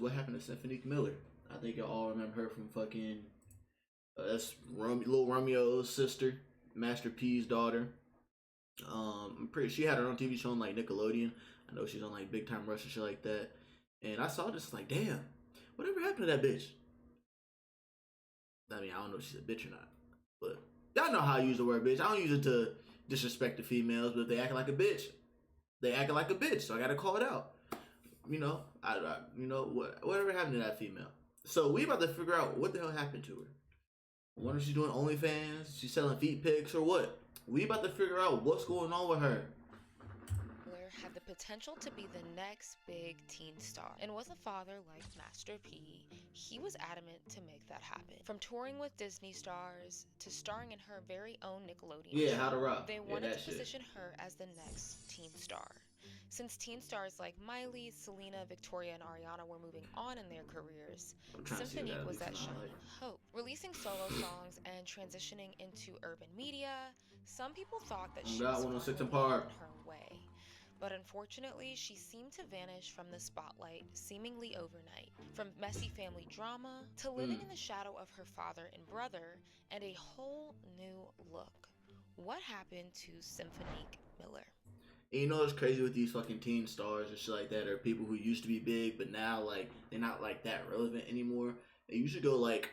What happened to Cymphonique Miller? I think y'all all remember her from fucking that's Lil Romeo's sister, Master P's daughter. I'm pretty. She had her own TV show on like Nickelodeon. I know she's on like Big Time Rush and shit like that. And I saw this like, damn, whatever happened to that bitch? I mean, I don't know if she's a bitch or not, but y'all know how I use the word bitch. I don't use it to disrespect the females, but if they act like a bitch, they acting like a bitch, so I gotta call it out. Whatever happened to that female? So we about to figure out what the hell happened to her. I wonder if she's doing OnlyFans, she's selling feet pics, or what. We about to figure out what's going on with her. Had the potential to be the next big teen star, and with a father like Master P, he was adamant to make that happen. From touring with Disney stars to starring in her very own Nickelodeon show, How to rock. they wanted to position her as the next teen star. Since teen stars like Miley, Selena, Victoria, and Ariana were moving on in their careers, Cymphonique was that shining hope. Releasing solo songs and transitioning into urban media, some people thought that she was on her way. But unfortunately, she seemed to vanish from the spotlight seemingly overnight. From messy family drama to living in the shadow of her father and brother and a whole new look. What happened to Cymphonique Miller? And you know what's crazy with these fucking teen stars and shit like that, or people who used to be big but now like they're not like that relevant anymore. They usually go like,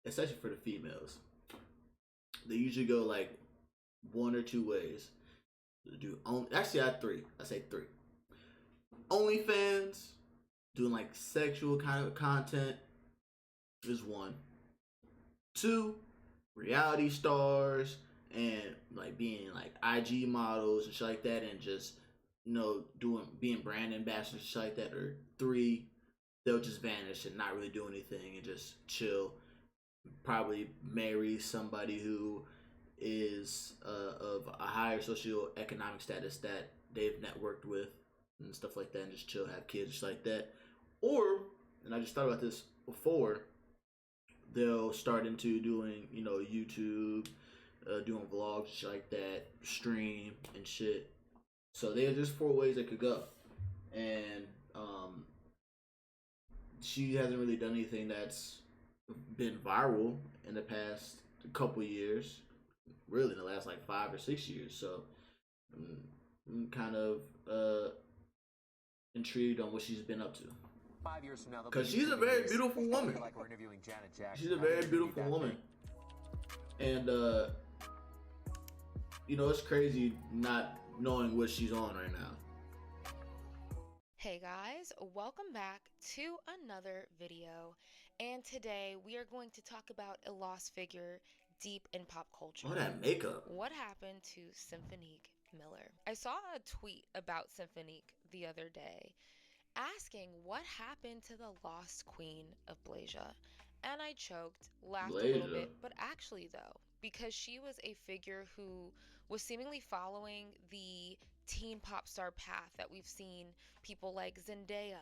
especially for the females, they usually go like one or two ways. Actually, I say three. OnlyFans, doing like sexual kind of content is one. Two, reality stars and like being like IG models and shit like that, and just being brand ambassadors and shit like that. Or three, they'll just vanish and not really do anything and just chill. Probably marry somebody who is of a higher socioeconomic status that they've networked with and stuff like that, and just chill, have kids, just like that. Or, and I just thought about this before, they'll start into doing YouTube, doing vlogs, shit like that, stream and shit. So there's just four ways it could go, and she hasn't really done anything that's been viral in the past couple years. Really, in the last like 5 or 6 years. So I'm kind of intrigued on what she's been up to. 5 years from now, because she's a very beautiful woman. Like we're interviewing Janet Jackson. She's a very beautiful woman, and it's crazy not knowing what she's on right now. Hey guys, welcome back to another video, and today we are going to talk about a lost figure deep in pop culture. Oh, that makeup. What happened to Cymphonique Miller? I saw a tweet about Cymphonique the other day asking what happened to the lost queen of Blazia. And I choked, laughed a little bit, but actually though, because she was a figure who was seemingly following the teen pop star path that we've seen people like Zendaya,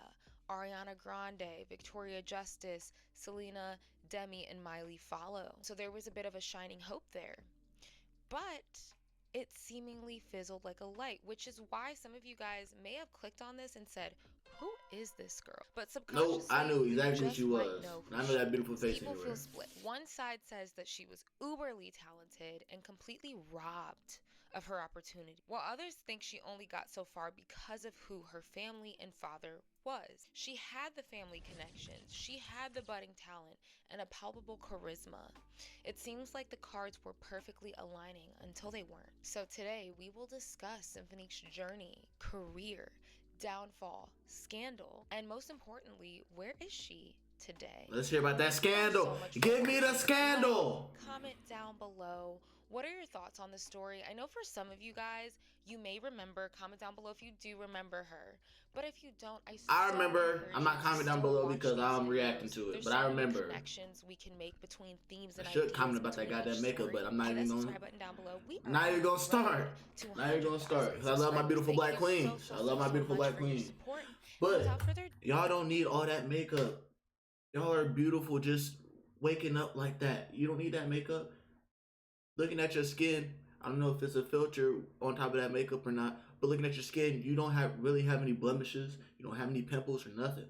Ariana Grande, Victoria Justice, Selena, Demi, and Miley follow. So there was a bit of a shining hope there. But it seemingly fizzled like a light, which is why some of you guys may have clicked on this and said, who is this girl? But subconsciously, no, I knew exactly who she was. I know that beautiful face anywhere. People feel split. One side says that she was uberly talented and completely robbed of her opportunity, while others think she only got so far because of who her family and father was. She had the family connections, she had the budding talent, and a palpable charisma. It seems like the cards were perfectly aligning until they weren't. So today we will discuss Cymphonique's journey, career, downfall, scandal, and most importantly, where is she today? Let's hear about that scandal. Give me the scandal. Comment down below. What are your thoughts on the story? I know for some of you guys, you may remember. Comment down below if you do remember her. But if you don't, I remember. I'm not commenting down below because I'm reacting to it. But I remember. Connections we can make between themes and I should comment about that goddamn makeup, but I'm not even going. Not even gonna start. Not even gonna start. Cause I love my beautiful black queen. I love my beautiful black queen. But y'all don't need all that makeup. Y'all are beautiful just waking up like that. You don't need that makeup. Looking at your skin, I don't know if it's a filter on top of that makeup or not, but looking at your skin, you don't really have any blemishes. You don't have any pimples or nothing.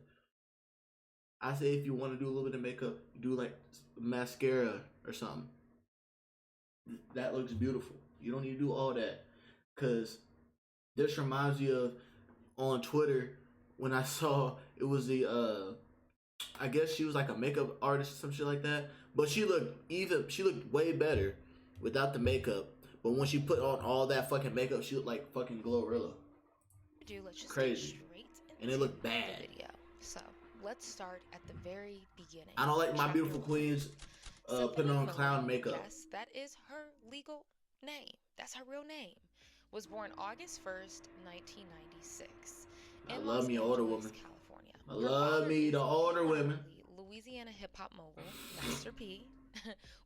I say if you want to do a little bit of makeup, do like mascara or something. That looks beautiful. You don't need to do all that. Cause this reminds me of on Twitter when I saw it was the I guess she was like a makeup artist or some shit like that. But she looked way better without the makeup. But when she put on all that fucking makeup, she looked like fucking Glorilla. Let's just Crazy. get straight And it looked into bad. the video. So let's start at the very beginning. I don't like my Chapter beautiful 1. queens putting Cymphonique on Miller, clown makeup. yes, that is her legal name. That's her real name. Was born August 1st, 1996 I in love Los me older Angeles, women. California. I Her love father me is the older one and women. only Louisiana hip-hop mogul, Master P,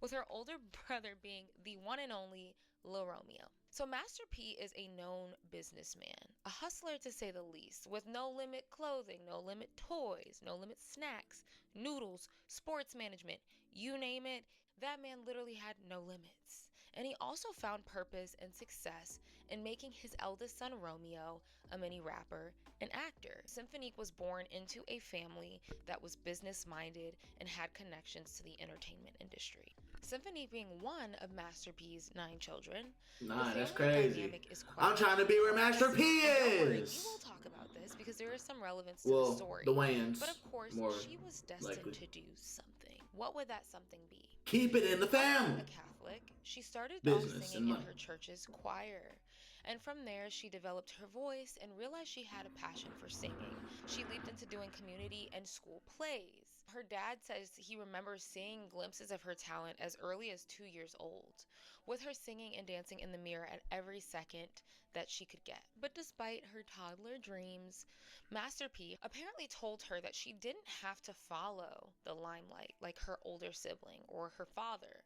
with her older brother being the one and only Lil Romeo. So Master P is a known businessman, a hustler to say the least, with no limit clothing, no limit toys, no limit snacks, noodles, sports management, you name it, that man literally had no limits. And he also found purpose and success in making his eldest son Romeo a mini rapper and actor. Cymphonique was born into a family that was business minded and had connections to the entertainment industry. Cymphonique being one of Master P's 9 children, Nah, the that's family crazy. dynamic is quite I'm trying to be where complex. Master P And don't worry, we is. will talk about this because there is some relevance to the Well, story. the Wayans. But of course, More she was destined likely. to do something. What would that something be? Keep it in the family. A Catholic, she started off Business singing and in money. her church's choir. And from there, she developed her voice and realized she had a passion for singing. She leaped into doing community and school plays. Her dad says he remembers seeing glimpses of her talent as early as 2 years old, with her singing and dancing in the mirror at every second that she could get. But despite her toddler dreams, Master P apparently told her that she didn't have to follow the limelight like her older sibling or her father,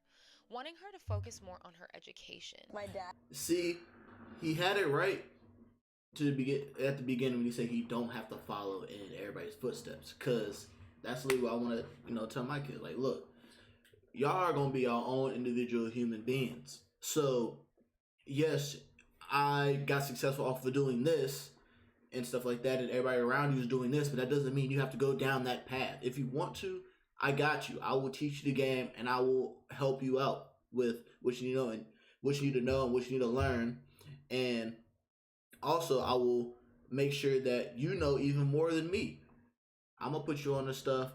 wanting her to focus more on her education. My dad. See, he had it right to begin at the beginning when he said he don't have to follow in everybody's footsteps. Cause that's literally what I want to tell my kids. Like, look, y'all are gonna be your own individual human beings. So yes, I got successful off of doing this and stuff like that, and everybody around you is doing this, but that doesn't mean you have to go down that path. If you want to, I got you. I will teach you the game, and I will help you out with what you need to know and what you need to know and what you need to learn. And also, I will make sure that you know even more than me. I'm gonna put you on the stuff,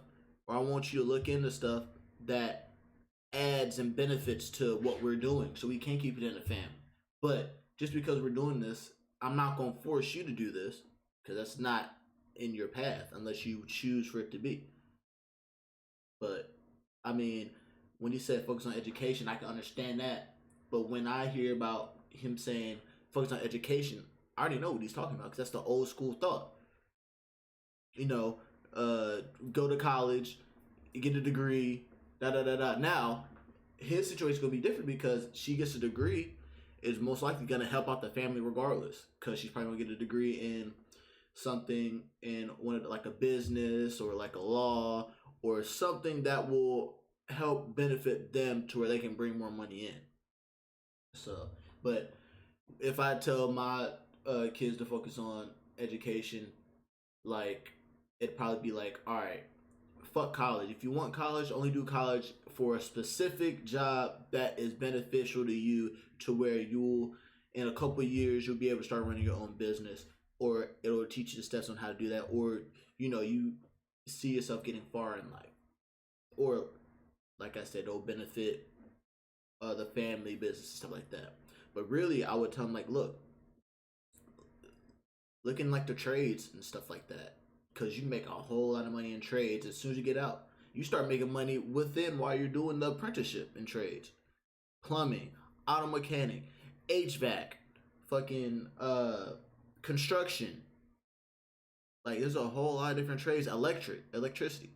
or I want you to look into stuff that adds and benefits to what we're doing, so we can keep it in the family. But just because we're doing this, I'm not gonna force you to do this because that's not in your path unless you choose for it to be. But I mean, when he said focus on education, I can understand that. But when I hear about him saying focus on education, I already know what he's talking about because that's the old school thought. Go to college, get a degree, da da da da. Now, his situation is gonna be different because she gets a degree, is most likely gonna help out the family regardless, because she's probably gonna get a degree in something in one of like a business or like a law or something that will help benefit them to where they can bring more money in. So, but if I tell my kids to focus on education, like it'd probably be like, all right, fuck college. If you want college, only do college for a specific job that is beneficial to you, to where you'll in a couple of years you'll be able to start running your own business, or it'll teach you the steps on how to do that, or you see yourself getting far in life, or like I said, it'll benefit the family business, stuff like that. But really, I would tell them like, look in like the trades and stuff like that, because you can make a whole lot of money in trades. As soon as you get out, you start making money within while you're doing the apprenticeship in trades. Plumbing, auto mechanic, HVAC, fucking construction. Like there's a whole lot of different trades. Electricity.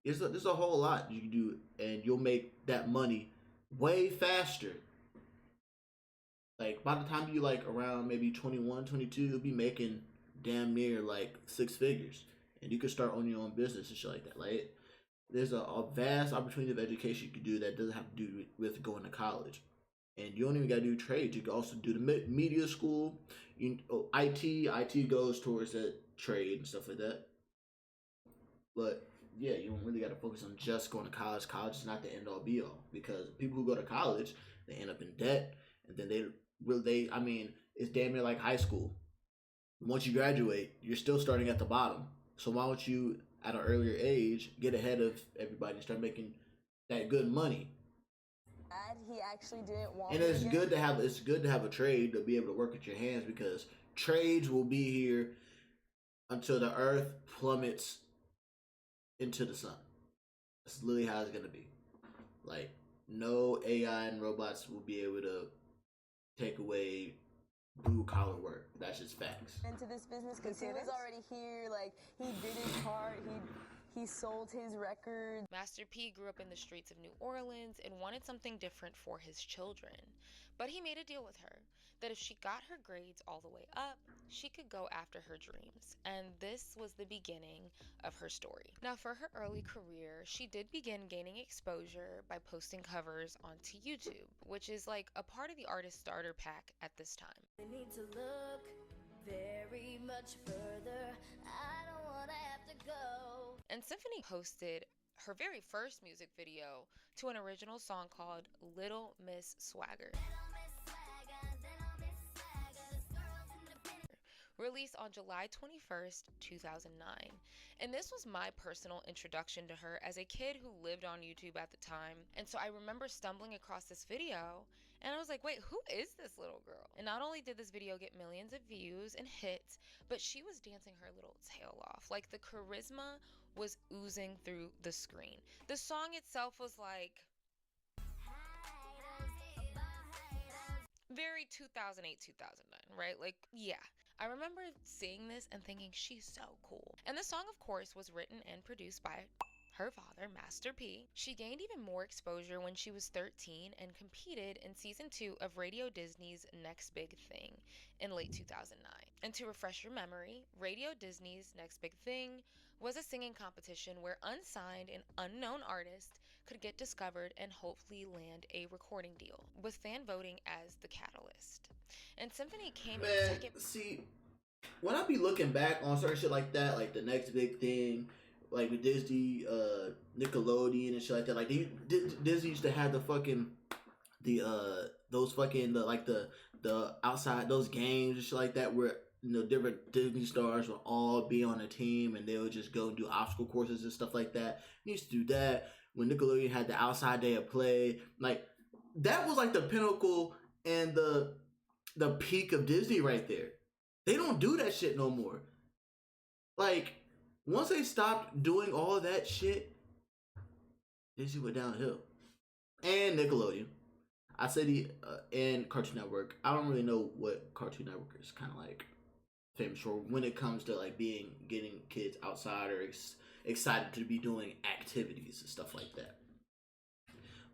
There's a whole lot you can do, and you'll make that money way faster. Like by the time you like around maybe 21, 22, you'll be making damn near like 6 figures, and you can start owning your own business and shit like that. Like there's a vast opportunity of education you can do that doesn't have to do with going to college. And you don't even got to do trades. You can also do the media school. IT goes towards that trade and stuff like that. But yeah, you don't really got to focus on just going to college. College is not the end all be all, because people who go to college, they end up in debt, and then I mean, it's damn near like high school. Once you graduate, you're still starting at the bottom. So why don't you, at an earlier age, get ahead of everybody and start making that good money? He actually didn't want. And it's good to have a trade to be able to work with your hands, because trades will be here until the earth plummets into the sun. That's literally how it's gonna be. Like, no AI and robots will be able to take away blue collar work. That's just facts. Into this business because he was already here. Like, he did his part. He sold his record. Master P grew up in the streets of New Orleans and wanted something different for his children. But he made a deal with her that if she got her grades all the way up, she could go after her dreams. And this was the beginning of her story. Now, for her early career, she did begin gaining exposure by posting covers onto YouTube, which is like a part of the artist starter pack at this time. I need to look very much further. I don't want to have to go. And Cymphonique posted her very first music video to an original song called Little Miss Swagger, released on July 21st, 2009. And this was my personal introduction to her as a kid who lived on YouTube at the time. And so I remember stumbling across this video and I was like, wait, who is this little girl? And not only did this video get millions of views and hits, but she was dancing her little tail off. Like, the charisma was oozing through the screen. The song itself was like very 2008, 2009, right? Like, yeah. I remember seeing this and thinking, she's so cool. And the song, of course, was written and produced by her father, Master P. She gained even more exposure when she was 13 and competed in season 2 of Radio Disney's Next Big Thing in late 2009. And to refresh your memory, Radio Disney's Next Big Thing was a singing competition where unsigned and unknown artists could get discovered and hopefully land a recording deal, with fan voting as the catalyst. And Cymphonique came in second. See, when I be looking back on certain shit like that, like the Next Big Thing, like with Disney, Nickelodeon and shit like that, like Disney used to have the fucking the outside, those games and shit like that, where, you know, different Disney stars would all be on a team and they would just go and do obstacle courses and stuff like that. We used to do that when Nickelodeon had the outside day of play. Like, that was like the pinnacle and the peak of Disney right there. They don't do that shit no more. Like, once they stopped doing all that shit, Disney went downhill. And Nickelodeon. I said and Cartoon Network. I don't really know what Cartoon Network is kind of like famous for when it comes to like getting kids outside or excited to be doing activities and stuff like that.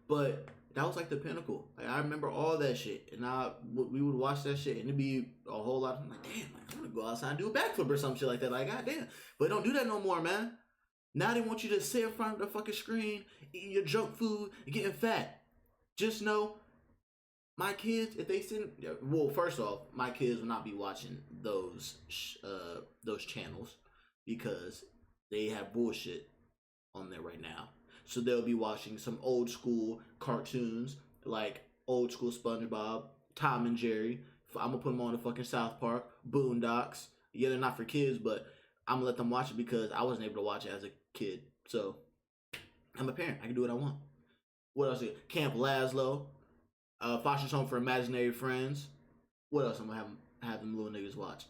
But that was like the pinnacle. Like, I remember all that shit, and we would watch that shit, and it'd be a whole lot. I'm like, damn, like, I'm gonna go outside and do a backflip or some shit like that. Like, goddamn. But don't do that no more, man. Now they want you to sit in front of the fucking screen, eating your junk food, and getting fat. Just know, my kids, if they send, well, first off, my kids will not be watching those channels because they have bullshit on there right now. So they'll be watching some old school cartoons, like old school SpongeBob, Tom and Jerry. I'm gonna put them on the fucking South Park, Boondocks. Yeah, they're not for kids, but I'm gonna let them watch it because I wasn't able to watch it as a kid. So I'm a parent. I can do what I want. What else? Camp Lazlo, Foster's Home for Imaginary Friends. What else I'm gonna have them little niggas watch?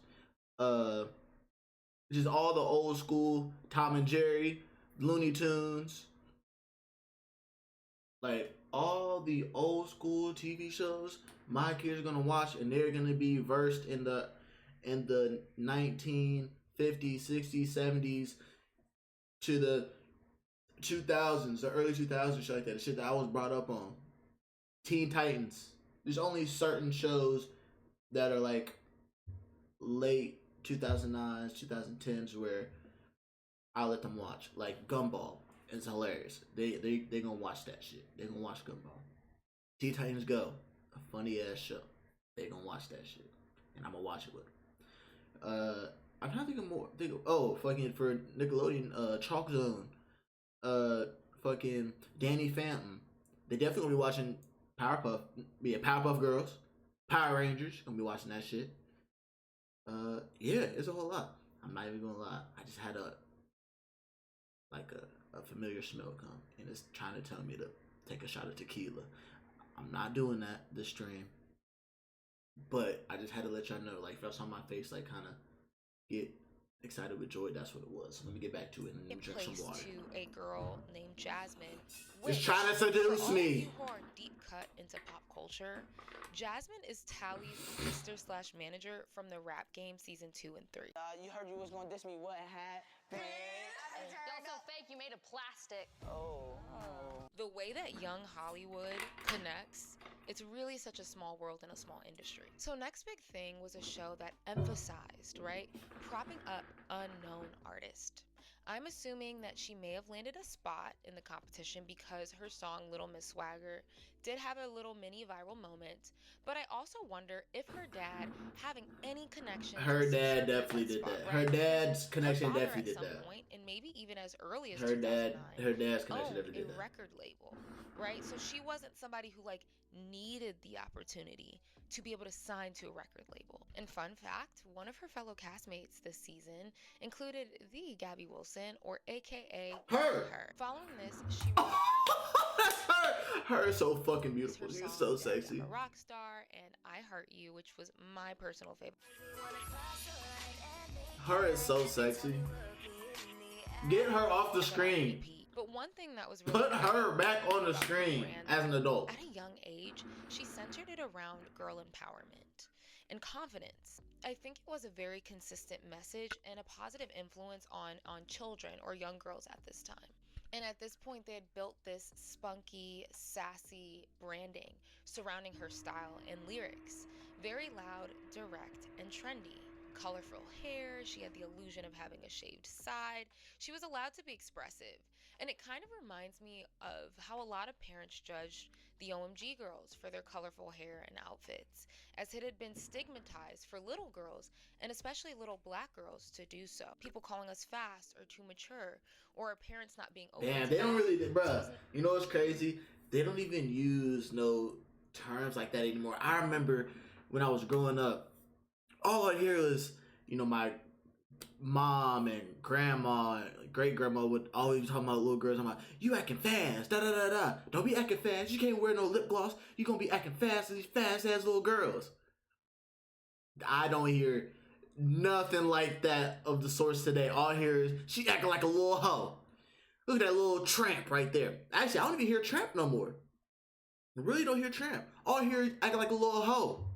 Just all the old school Tom and Jerry, Looney Tunes. Like, all the old school TV shows my kids are gonna watch, and they're gonna be versed in the 1950s, 60s, 70s to the 2000s, the early 2000s, shit like that. The shit that I was brought up on. Teen Titans. There's only certain shows that are like late 2009s, 2010s where I let them watch. Like Gumball. It's hilarious. They gonna watch that shit. They gonna watch Gumball. Teen Titans Go, a funny ass show. They gonna watch that shit, and I'm gonna watch it with them. I'm trying to think of more. Fucking for Nickelodeon, Chalk Zone, fucking Danny Phantom. They definitely gonna be watching Powerpuff Girls, Power Rangers. Gonna be watching that shit. Yeah, it's a whole lot. I'm not even gonna lie. I just had a familiar smell come, and it's trying to tell me to take a shot of tequila. I'm not doing that this stream, but I just had to let y'all know. Like, if I saw my face, like, kind of get excited with joy, that's what it was. So let me get back to it and It drink some plays water. to a girl named Jasmine. Just trying to seduce for all me. of you who are deep cut into pop culture, Jasmine is Tally's sister / manager from the Rap Game season 2 and 3. You heard you was gonna diss me. What happened? Y'all so fake, you made of plastic. Oh. The way that young Hollywood connects, it's really such a small world and a small industry. So next big thing was a show that emphasized, right, propping up unknown artists. I'm assuming that she may have landed a spot in the competition because her song Little Miss Swagger did have a little mini viral moment, but I also wonder if her dad having any connection. Her dad definitely did that. Her dad's connection definitely did that. Point, and maybe even as early as her dad's connection definitely did that. Record label, right? So she wasn't somebody who like needed the opportunity to be able to sign to a record label. And fun fact, one of her fellow castmates this season included the Gabby Wilson, or AKA her. Following this, she her is so fucking beautiful. She's so sexy. A rock star and I Heart You, which was my personal favorite. Her is so sexy. Get her off the screen. But one thing that was really put her back on the screen as an adult. At a young age, she centered it around girl empowerment and confidence. I think it was a very consistent message and a positive influence on children or young girls at this time. And at this point, they had built this spunky, sassy branding surrounding her style and lyrics. Very loud, direct, and trendy. Colorful hair, she had the illusion of having a shaved side. She was allowed to be expressive. And it kind of reminds me of how a lot of parents judged the OMG girls for their colorful hair and outfits, as it had been stigmatized for little girls, and especially little black girls, to do so. People calling us fast or too mature, or our parents not being open. Damn, they don't really, bruh. You know what's crazy? They don't even use no terms like that anymore. I remember when I was growing up, all I hear is, you know, my mom and grandma and great grandma would always talk about little girls. I'm like, you acting fast, da da da da. Don't be acting fast. You can't wear no lip gloss. You gonna be acting fast as these fast ass little girls. I don't hear nothing like that of the source today. All I hear is she acting like a little hoe. Look at that little tramp right there. Actually, I don't even hear tramp no more. I really don't hear tramp. All I hear is acting like a little hoe.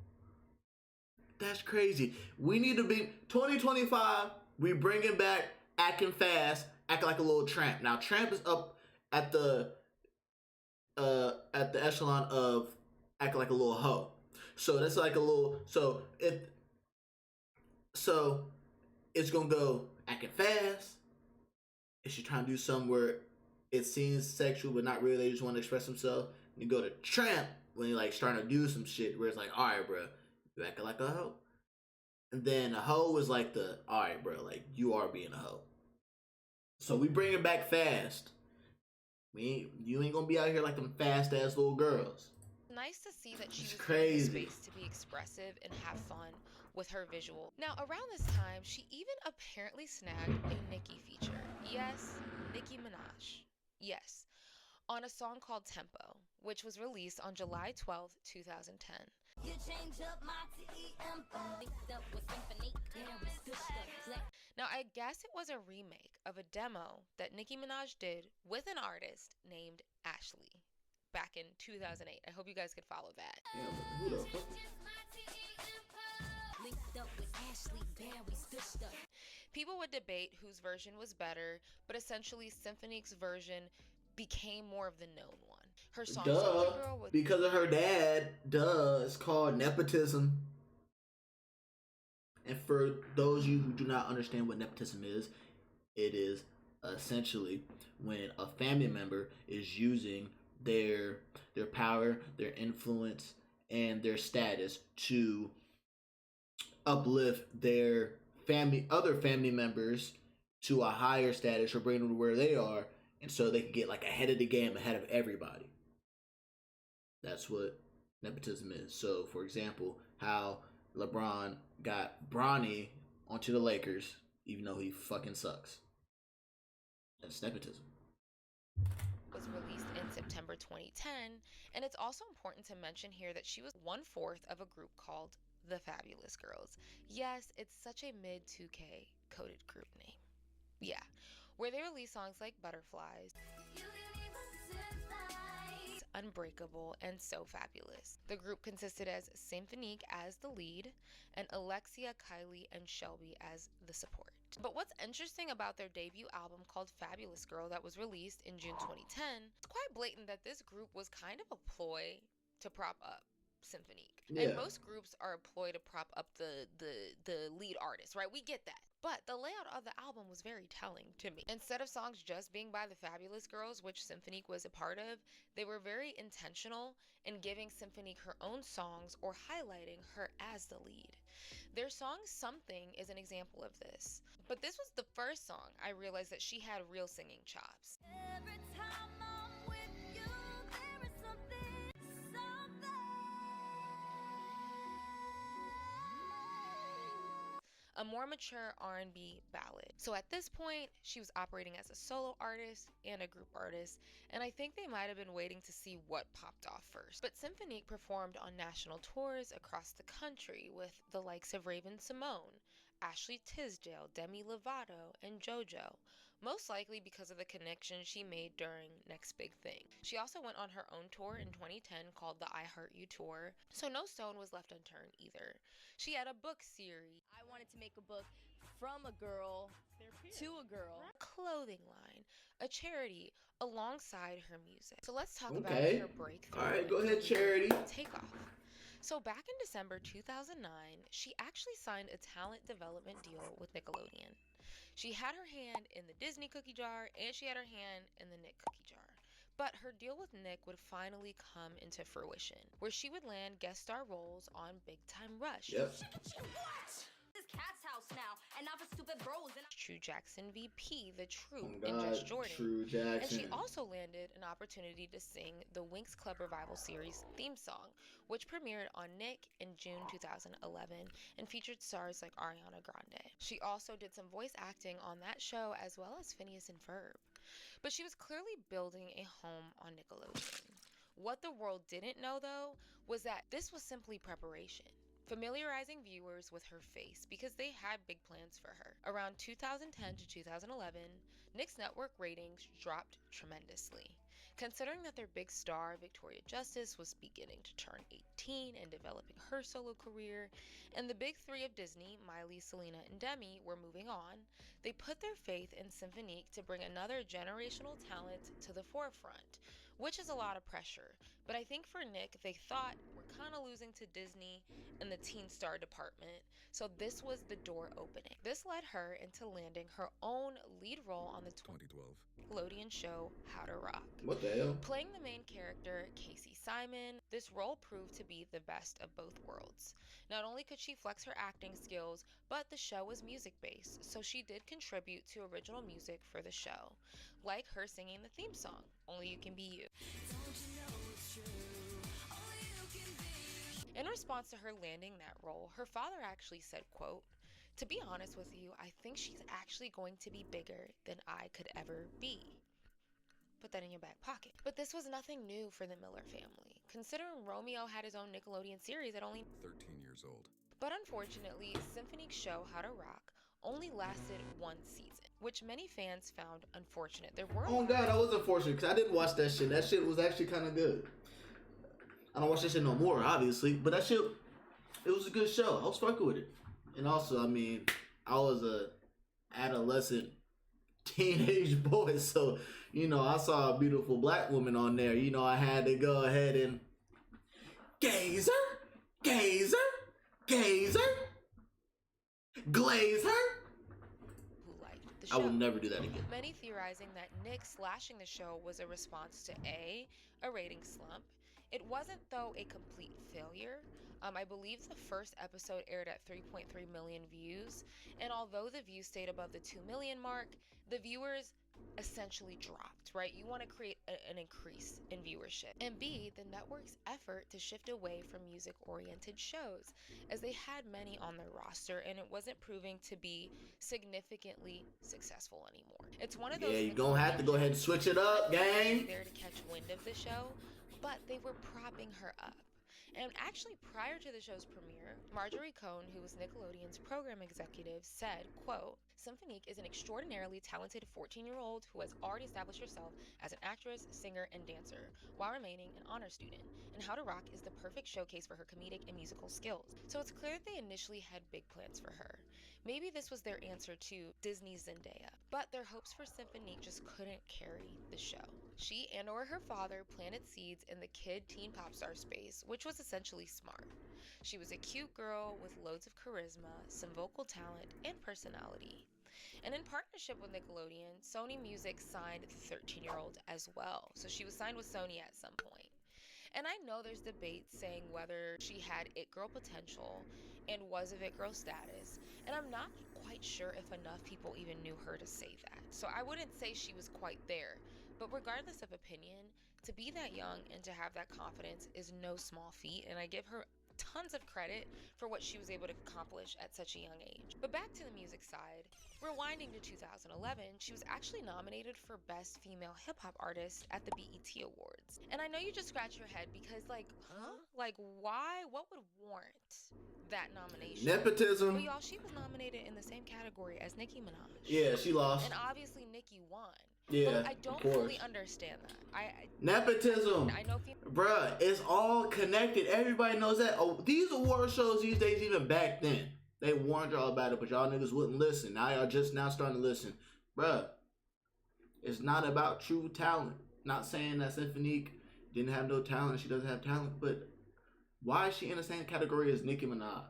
That's crazy. We need to be 2025. We bringing back acting fast, acting like a little tramp. Now, tramp is up at the echelon of acting like a little hoe. So that's like a little. So it's gonna go acting fast. If she's trying to do something where it seems sexual but not really, they just want to express themselves. You go to tramp when you're like starting to do some shit where it's like, all right, bro, you acting like a hoe. And then a hoe is like the, all right, bro, like you are being a hoe. So we bring it back fast. You ain't gonna be out here like them fast ass little girls. Nice to see that she was crazy. given the space to be expressive and have fun with her visual. Now, around this time, she even apparently snagged a Nicki feature. Yes, Nicki Minaj. Yes, on a song called Tempo, which was released on July 12th, 2010. You change up my tempo. Linked up with Cymphonique. Now, I guess it was a remake of a demo that Nicki Minaj did with an artist named Ashley back in 2008. I hope you guys could follow that. Yeah, who the fuck? Linked up with Ashley Berry, stitched up. People would debate whose version was better, but essentially Symphonique's version became more of the known one. Her song Girl was because of her dad. It's called nepotism. And for those of you who do not understand what nepotism is, it is essentially when a family member is using their power, their influence, and their status to uplift their other family members to a higher status or bring them to where they are, and so they can get like ahead of the game, ahead of everybody. That's what nepotism is. So, for example, how LeBron got Bronny onto the Lakers, even though he fucking sucks. That's nepotism. Was released in September 2010, and it's also important to mention here that she was 1/4 of a group called the Fabulous Girls. Yes, it's such a mid 2K coded group name. Yeah, where they released songs like Butterflies, Unbreakable, and So Fabulous. The group consisted as Cymphonique as the lead, and Alexia, Kylie, and Shelby as the support. But what's interesting about their debut album called Fabulous Girl that was released in June 2010, it's quite blatant that this group was kind of a ploy to prop up Cymphonique. Yeah. And most groups are a ploy to prop up the lead artist, right? We get that. But the layout of the album was very telling to me. Instead of songs just being by the Fabulous Girls, which Cymphonique was a part of, they were very intentional in giving Cymphonique her own songs or highlighting her as the lead. Their song Something is an example of this. But this was the first song I realized that she had real singing chops. Every time I'm with you, there is something. A more mature R&B ballad. So at this point, she was operating as a solo artist and a group artist, and I think they might have been waiting to see what popped off first. But Cymphonique performed on national tours across the country with the likes of Raven-Symoné, Ashley Tisdale, Demi Lovato, and JoJo, most likely because of the connection she made during Next Big Thing. She also went on her own tour in 2010 called the I Heart You Tour, so no stone was left unturned either. She had a book series, I wanted to make a book from a girl to a girl. clothing line, a charity alongside her music. So let's talk about Okay. her breakthrough. All right, go and ahead, Charity. Takeoff. So back in December 2009, she actually signed a talent development deal with Nickelodeon. She had her hand in the Disney cookie jar and she had her hand in the Nick cookie jar. But her deal with Nick would finally come into fruition, where she would land guest star roles on Big Time Rush, Yep. This cat's house now, and not for stupid bros. And True Jackson VP, The Oh Truth, my and God, Just Jordan. True And Jackson. she also landed an opportunity to sing the Winx Club Revival series theme song, which premiered on Nick in June 2011 and featured stars like Ariana Grande. She also did some voice acting on that show as well as Phineas and Ferb. But she was clearly building a home on Nickelodeon. What the world didn't know, though, was that this was simply preparation, familiarizing viewers with her face because they had big plans for her. Around 2010 to 2011, Nick's network ratings dropped tremendously. Considering that their big star, Victoria Justice, was beginning to turn 18 and developing her solo career, and the big three of Disney, Miley, Selena, and Demi, were moving on, they put their faith in Cymphonique to bring another generational talent to the forefront, which is a lot of pressure. But I think for Nick, they thought, we're kind of losing to Disney in the teen star department, so this was the door opening. This led her into landing her own lead role on the 2012 Nickelodeon show How to Rock. What the hell? Playing the main character, Casey Simon, this role proved to be the best of both worlds. Not only could she flex her acting skills, but the show was music-based, so she did contribute to original music for the show, like her singing the theme song, Only You Can Be You. In response to her landing that role, her father actually said, quote, "To be honest with you, I think she's actually going to be bigger than I could ever be." Put that in your back pocket. But this was nothing new for the Miller family, considering Romeo had his own Nickelodeon series at only 13 years old. But unfortunately, Cymphonique's show How to Rock only lasted one season, which many fans found unfortunate. There were Oh God, I was unfortunate because I didn't watch that shit. That shit was actually kind of good. I don't watch that shit no more, obviously, but that shit, it was a good show. I was fucking with it. And also, I mean, I was a adolescent teenage boy, so, you know, I saw a beautiful black woman on there. You know, I had to go ahead and gaze her, gaze her, gaze her, glaze her. who liked the show. I will never do that again. Many theorizing that Nick slashing the show was a response to a rating slump. It wasn't, though, a complete failure. I believe the first episode aired at 3.3 million views, and although the views stayed above the 2 million mark, the viewers essentially dropped, right? You want to create an increase in viewership. And B, the network's effort to shift away from music-oriented shows, as they had many on their roster, and it wasn't proving to be significantly successful anymore. It's one of those you're gonna have to go ahead and switch it up, gang. there to catch wind of the show, but they were propping her up. And actually, prior to the show's premiere, Marjorie Cohn, who was Nickelodeon's program executive, said, quote, Cymphonique is an extraordinarily talented 14-year-old who has already established herself as an actress, singer, and dancer, while remaining an honor student, and How to Rock is the perfect showcase for her comedic and musical skills. So it's clear that they initially had big plans for her. Maybe this was their answer to Disney's Zendaya, but their hopes for Cymphonique just couldn't carry the show. She and/or her father planted seeds in the kid-teen pop star space, which was essentially smart. She was a cute girl with loads of charisma, some vocal talent, and personality. And in partnership with Nickelodeon, Sony Music signed the 13-year-old as well, so she was signed with Sony at some point. And I know there's debate saying whether she had it girl potential and was of it girl status, and I'm not quite sure if enough people even knew her to say that. So I wouldn't say she was quite there, but regardless of opinion, to be that young and to have that confidence is no small feat, and I give her tons of credit for what she was able to accomplish at such a young age. But back to the music side, rewinding to 2011, she was actually nominated for Best Female Hip Hop Artist at the BET Awards. And I know you just scratch your head because, like, huh? Like, why? What would warrant that nomination? Nepotism. Well, y'all, she was nominated in the same category as Nicki Minaj. Yeah, she lost. And obviously, Nicki won. Yeah, but I don't fully understand that. Nepotism. I know bruh, it's all connected. Everybody knows that. Oh, these award shows these days, even back then, they warned y'all about it, but y'all niggas wouldn't listen. Now y'all just now starting to listen. Bruh, it's not about true talent. Not saying that Cymphonique didn't have no talent. She doesn't have talent, but why is she in the same category as Nicki Minaj?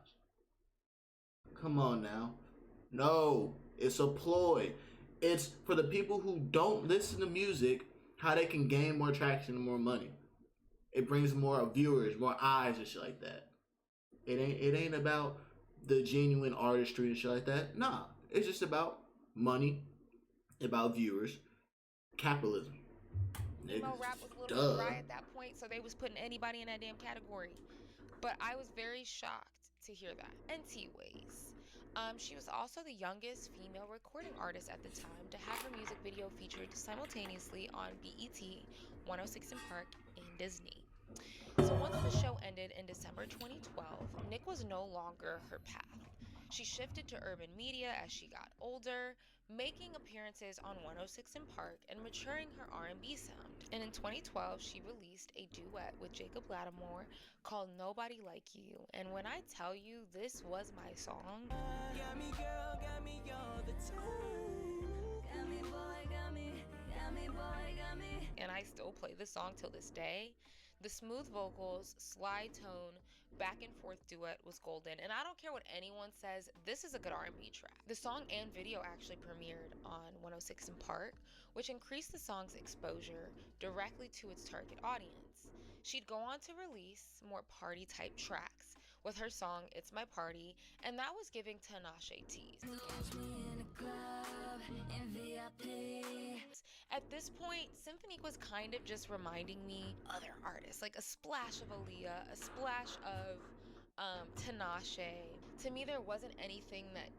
Come on now. No, it's a ploy. It's for the people who don't listen to music, how they can gain more traction and more money. It brings more viewers, more eyes and shit like that. It ain't about the genuine artistry and shit like that. Nah, it's just about money, about viewers, capitalism. Emo rap was a little bit dry at that point, so they was putting anybody in that damn category. But I was very shocked to hear that. And T-Ways. She was also the youngest female recording artist at the time to have her music video featured simultaneously on BET, 106 & Park, and Disney. So once the show ended in December 2012, Nick was no longer her path. She shifted to urban media as she got older, making appearances on 106 & Park and maturing her R&B sound. And in 2012, she released a duet with Jacob Lattimore called Nobody Like You. And when I tell you this was my song, got me girl, got me all the time. Got me boy, got me boy, got me. And I still play the song till this day. The smooth vocals, slide tone, back and forth duet was golden, and I don't care what anyone says, this is a good R&B track. The song and video actually premiered on 106 & Park, which increased the song's exposure directly to its target audience. She'd go on to release more party type tracks with her song It's My Party, and that was giving Tinashe tease. At this point, Cymphonique was kind of just reminding me other artists, like a splash of Aaliyah, a splash of Tinashe. To me, there wasn't anything that,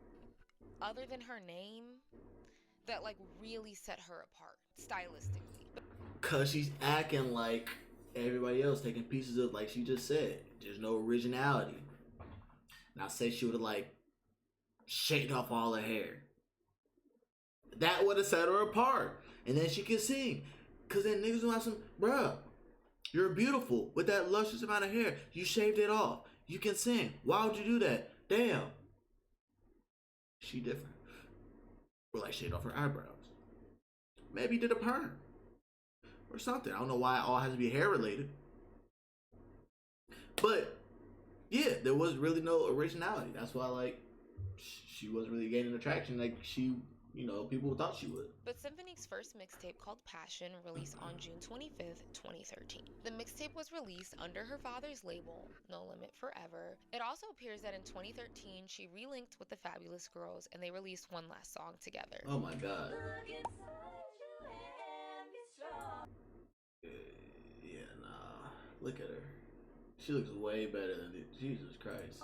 other than her name, that like really set her apart stylistically. Cause she's acting like everybody else, taking pieces of, like she just said, there's no originality. And I say she would have like shaved off all her hair. That would have set her apart. And then she can sing. Cause then niggas will have some, bruh, you're beautiful with that luscious amount of hair. You shaved it off. You can sing. Why would you do that? Damn. She different. Or like shaved off her eyebrows. Maybe did a perm. Or something. I don't know why it all has to be hair related. But yeah, there was really no originality. That's why like she wasn't really gaining attraction like she you know, people thought she would. But Cymphonique's first mixtape, called Passion, released on June 25th, 2013. The mixtape was released under her father's label, No Limit Forever. It also appears that in 2013, she relinked with the Fabulous Girls and they released one last song together. Oh my god. Yeah, nah. Look at her. She looks way better than it. Jesus Christ.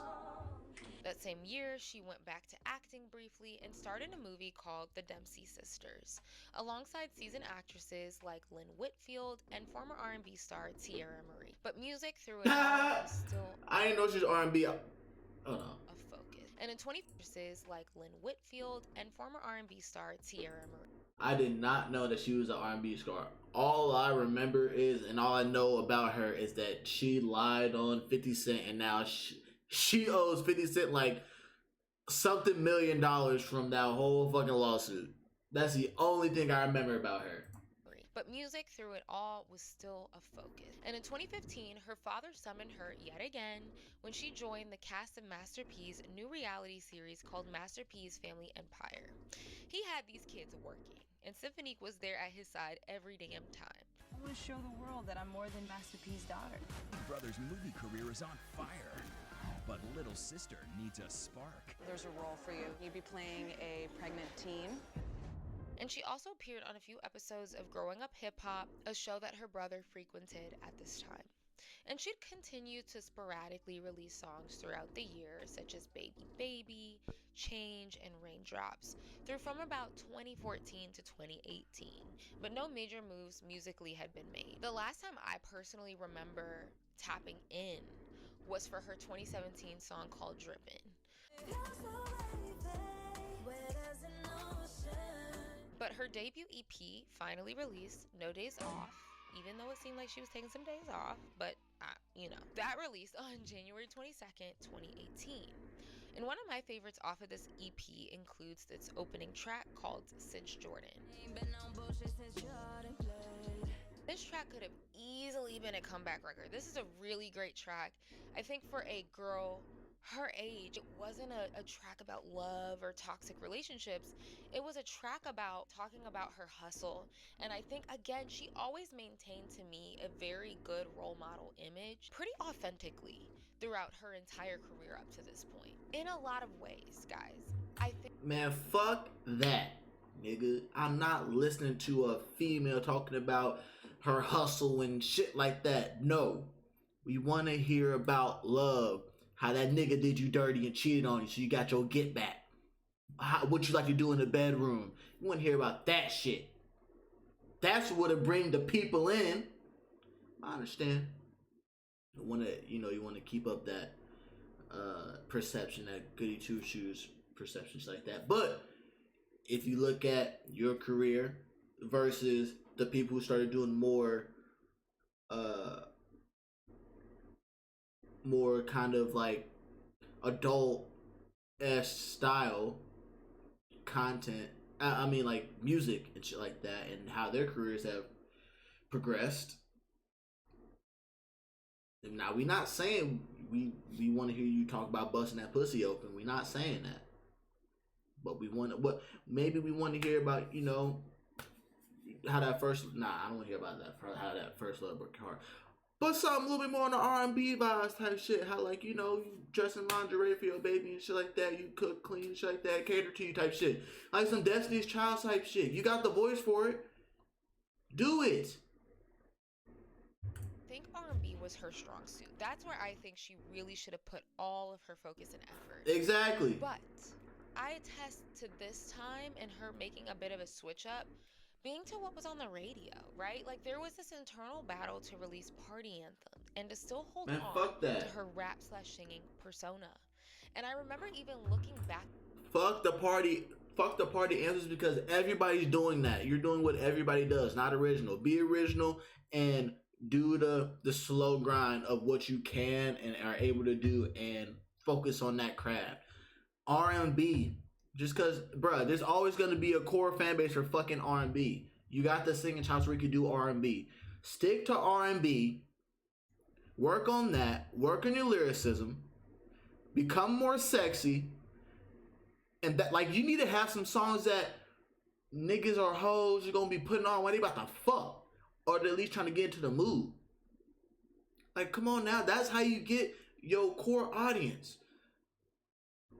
That same year, she went back to acting briefly and starred in a movie called The Dempsey Sisters, alongside seasoned actresses like Lynn Whitfield and former R&B star Tierra Marie. But music through it all was still I didn't know she was R&B. Oh no. a focus. And in 20 actresses like Lynn Whitfield and former R&B star Tierra Marie. I did not know that she was an R&B star. All I remember is, and all I know about her is that she lied on 50 Cent, and now she owes 50 Cent like something $1 million from that whole fucking lawsuit. That's the only thing I remember about her. But music through it all was still a focus. And in 2015, her father summoned her yet again when she joined the cast of Master P's new reality series called Master P's Family Empire. He had these kids working, and Cymphonique was there at his side every damn time. I want to show the world that I'm more than Master P's daughter. Big Brother's movie career is on fire, but little sister needs a spark. There's a role for you. You'd be playing a pregnant teen. And she also appeared on a few episodes of Growing Up Hip Hop, a show that her brother frequented at this time. And she'd continue to sporadically release songs throughout the year, such as Baby Baby, Change, and Raindrops, through from about 2014 to 2018. But no major moves musically had been made. The last time I personally remember tapping in was for her 2017 song called Drippin'. But her debut EP finally released, No Days Off, even though it seemed like she was taking some days off, but you know. That released on January 22nd, 2018. And one of my favorites off of this EP includes its opening track called Since Jordan. This track could have easily been a comeback record. This is a really great track. I think for a girl her age, it wasn't a track about love or toxic relationships. It was a track about talking about her hustle. And I think, again, she always maintained to me a very good role model image pretty authentically throughout her entire career up to this point. In a lot of ways, guys. I think... Man, fuck that, nigga. I'm not listening to a female talking about her hustle and shit like that. No. We want to hear about love. How that nigga did you dirty and cheated on you, so you got your get back. What you like to do in the bedroom. You want to hear about that shit. That's what'll bring the people in. I understand. You want to keep up that perception, that goody two shoes perceptions like that. But if you look at your career versus the people who started doing more kind of like adult-esque style content, I mean like music and shit like that, and how their careers have progressed. Now, we not saying we want to hear you talk about busting that pussy open. We not saying that. But maybe we want to hear about, you know, how that first, I don't want to hear about that, how that first love broke your heart. But something a little bit more on the R&B vibes type shit. How, like, you know, you dress in lingerie for your baby and shit like that. You cook, clean, shit like that. Cater to you type shit. Like some Destiny's Child type shit. You got the voice for it. Do it. I think R&B was her strong suit. That's where I think she really should have put all of her focus and effort. Exactly. But I attest to this time and her making a bit of a switch up being to what was on the radio, right? Like, there was this internal battle to release party anthems and to still hold on to her rap/singing persona. And I remember even looking back. Fuck the party anthems, because everybody's doing that. You're doing what everybody does, not original. Be original and do the slow grind of what you can and are able to do, and focus on that craft. R&B. Just because, bruh, there's always going to be a core fan base for fucking R&B. You got the singing chops where you can do R&B. Stick to R&B. Work on that. Work on your lyricism. Become more sexy. And that, like, you need to have some songs that niggas or hoes are gonna be putting on when they about to fuck, or they're at least trying to get into the mood. Like, come on now, that's how you get your core audience.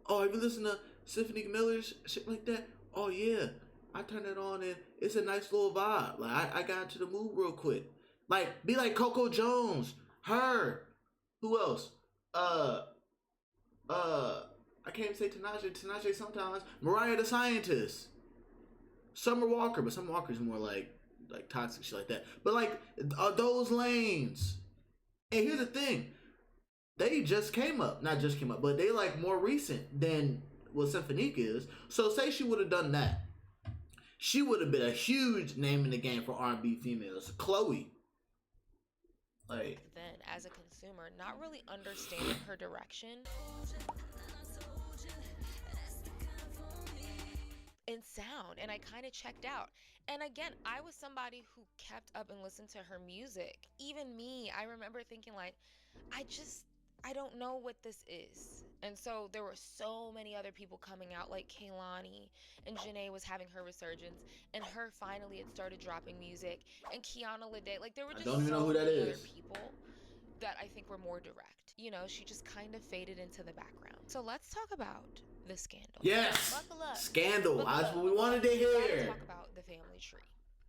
Oh, have you listened to Cymphonique Miller's shit like that? Oh yeah, I turned it on and it's a nice little vibe. Like I got into the mood real quick. Like, be like Coco Jones, her. Who else? I can't say Tinashe sometimes. Mariah the Scientist. Summer Walker, but Summer Walker's more like toxic shit like that. But like those lanes. And here's the thing. They just came up. Not just came up, but they like more recent than what Cymphonique is. So say she would have done that. She would have been a huge name in the game for R&B females. Chloe. Like, then as a consumer, not really understanding her direction in sound, and I kind of checked out. And again, I was somebody who kept up and listened to her music. Even me, I remember thinking like, I don't know what this is. And so there were so many other people coming out, like Kehlani, and Janae was having her resurgence, and her finally had started dropping music, and Kiana Lede. Like, there were just I don't even know so who that many is. other people that I think were more direct. You know, she just kind of faded into the background. So let's talk about the scandal. yes, Buckle up. scandal. Buckle That's up. what we wanted to We gotta hear. talk about the family tree,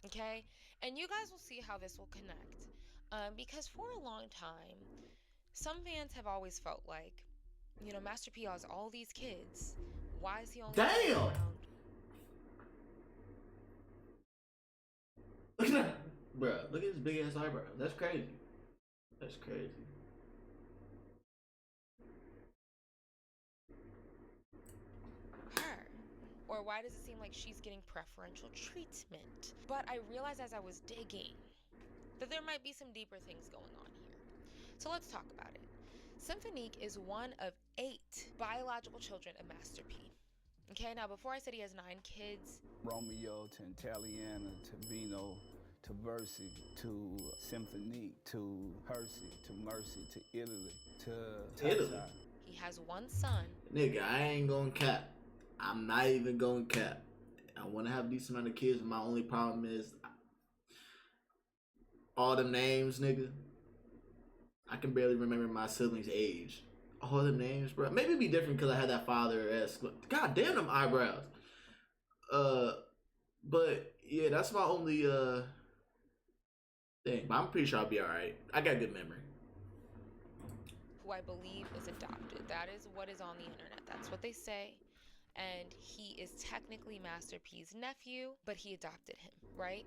okay? And you guys will see how this will connect. Because for a long time, some fans have always felt like, you know, Master P has all these kids. Why is he only Damn! around? Look at that. Bruh, look at his big ass eyebrows. That's crazy. That's crazy. Her. Or why does it seem like she's getting preferential treatment? But I realized as I was digging that there might be some deeper things going on here. So let's talk about it. Cymphonique is one of 8 biological children of Master P. Okay, now before I said he has 9 kids. Romeo to Italiana to Vino to Versi to Cymphonique to Hersey to Mercy to Italy to Italy. Tata. He has 1 son. Nigga, I ain't gonna cap. I'm not even gonna cap. I want to have a decent amount of kids, but my only problem is all them names, nigga. I can barely remember my siblings' age. All them names, bro. Maybe it'd be different because I had that father-esque. God damn them eyebrows. But yeah, that's my only thing. But I'm pretty sure I'll be alright. I got good memory. Who I believe is adopted. That is what is on the internet. That's what they say. And he is technically Master P's nephew, but he adopted him, right?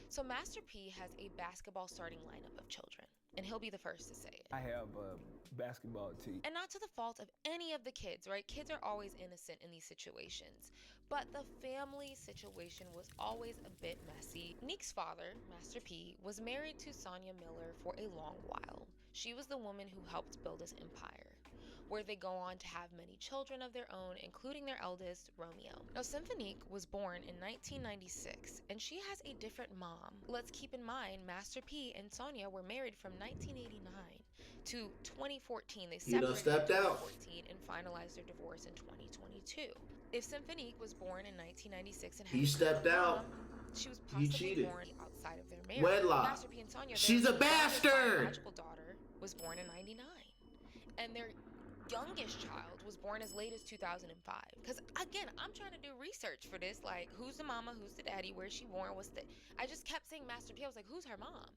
So Master P has a basketball starting lineup of children, and he'll be the first to say it. I have a basketball team. And not to the fault of any of the kids, right? Kids are always innocent in these situations. But the family situation was always a bit messy. Nique's father, Master P, was married to Sonia Miller for a long while. She was the woman who helped build his empire, where they go on to have many children of their own, including their eldest, Romeo. Now, Cymphonique was born in 1996, and she has a different mom. Let's keep in mind, Master P and Sonia were married from 1989 to 2014. They separated in 2014 and finalized their divorce in 2022. If Cymphonique was born in 1996 and had He stepped out. she was He possibly cheated. born outside of their marriage. Wedlock. Master P and Sonia, She's a their bastard. biological daughter was born in 99, and their youngest child was born as late as 2005. Because again, I'm trying to do research for this, like who's the mama, who's the daddy, where's she born, I just kept saying Master P. I was like, who's her mom?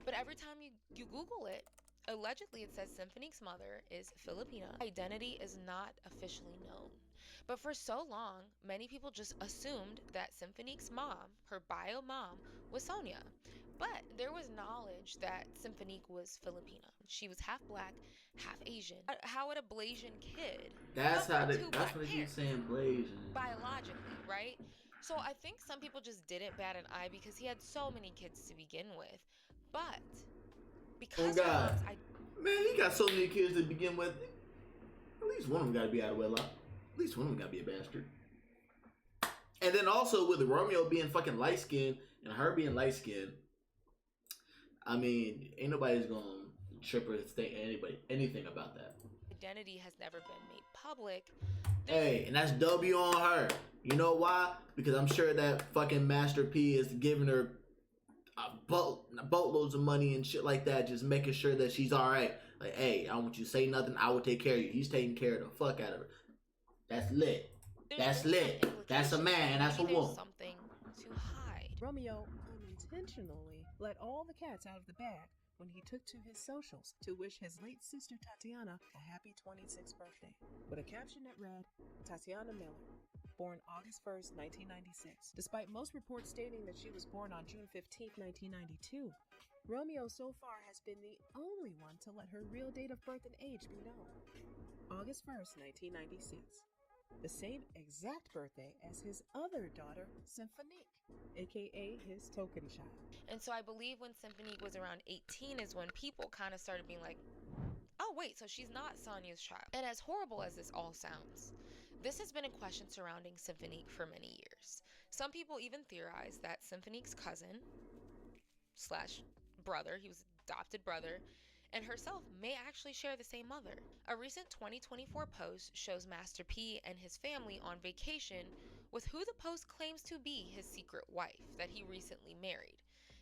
But every time you Google it, allegedly it says Cymphonique's mother is Filipina. Identity is not officially known. But for so long, many people just assumed that Cymphonique's mom, her bio mom, was Sonia. But there was knowledge that Cymphonique was Filipina. She was half black, half Asian. How would a Blasian kid? That's how they. two That's black what you parents? saying, Blasian. Biologically, right? So I think some people just didn't bat an eye because he had so many kids to begin with. But because Oh God, I man, he got so many kids to begin with. At least one of them got to be out of wedlock. At least one of them got to be a bastard. And then also with Romeo being fucking light skinned and her being light skinned, I mean, ain't nobody's gonna trip or think anything about that. identity has never been made public, Hey, and that's W on her. You know why? Because I'm sure that fucking Master P is giving her boatloads of money and shit like that, just making sure that she's alright. Like, hey, I don't want you to say nothing. I will take care of you. He's taking care of the fuck out of her. That's lit. That's lit. That's a man. That's a woman. Something to hide. Romeo unintentionally let all the cats out of the bag when he took to his socials to wish his late sister Tatiana a happy 26th birthday, with a caption that read, Tatiana Miller, born August 1st, 1996. Despite most reports stating that she was born on June 15th, 1992, Romeo so far has been the only one to let her real date of birth and age be known. August 1st, 1996. The same exact birthday as his other daughter, Cymphonique, aka his token child. And so I believe when Cymphonique was around 18 is when people kind of started being like, oh wait, so she's not Sonya's child. And as horrible as this all sounds, this has been a question surrounding Cymphonique for many years. Some people even theorize that Symphonique's cousin / brother, he was adopted brother, and herself may actually share the same mother. A recent 2024 post shows Master P and his family on vacation with who the post claims to be his secret wife that he recently married.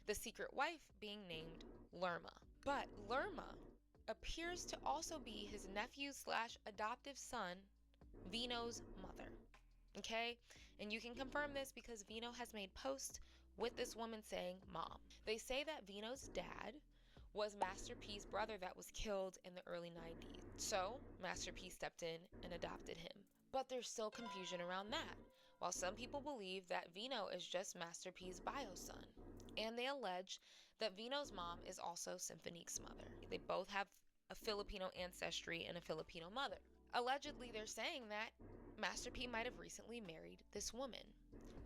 The secret wife being named Lerma. But Lerma appears to also be his nephew / adoptive son, Vino's mother. Okay? And you can confirm this because Vino has made posts with this woman saying mom. They say that Vino's dad was Master P's brother that was killed in the early 90s. So, Master P stepped in and adopted him. But there's still confusion around that. While some people believe that Vino is just Master P's bio son. And they allege that Vino's mom is also Symphonique's mother. They both have a Filipino ancestry and a Filipino mother. Allegedly, they're saying that Master P might have recently married this woman.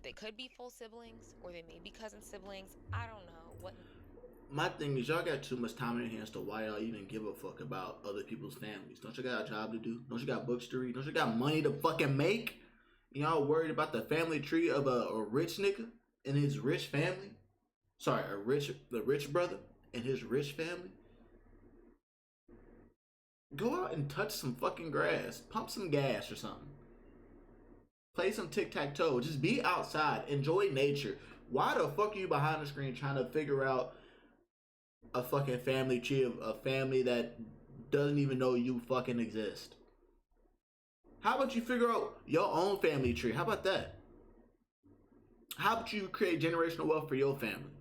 They could be full siblings, or they may be cousin siblings. I don't know what. My thing is, y'all got too much time in your hands to why y'all even give a fuck about other people's families. Don't you got a job to do? Don't you got books to read? Don't you got money to fucking make? Y'all worried about the family tree of a rich nigga and his rich family? Sorry, the rich brother and his rich family? Go out and touch some fucking grass. Pump some gas or something. Play some tic-tac-toe. Just be outside. Enjoy nature. Why the fuck are you behind the screen trying to figure out a fucking family tree of a family that doesn't even know you fucking exist? How about you figure out your own family tree? How about that? How about you create generational wealth for your family?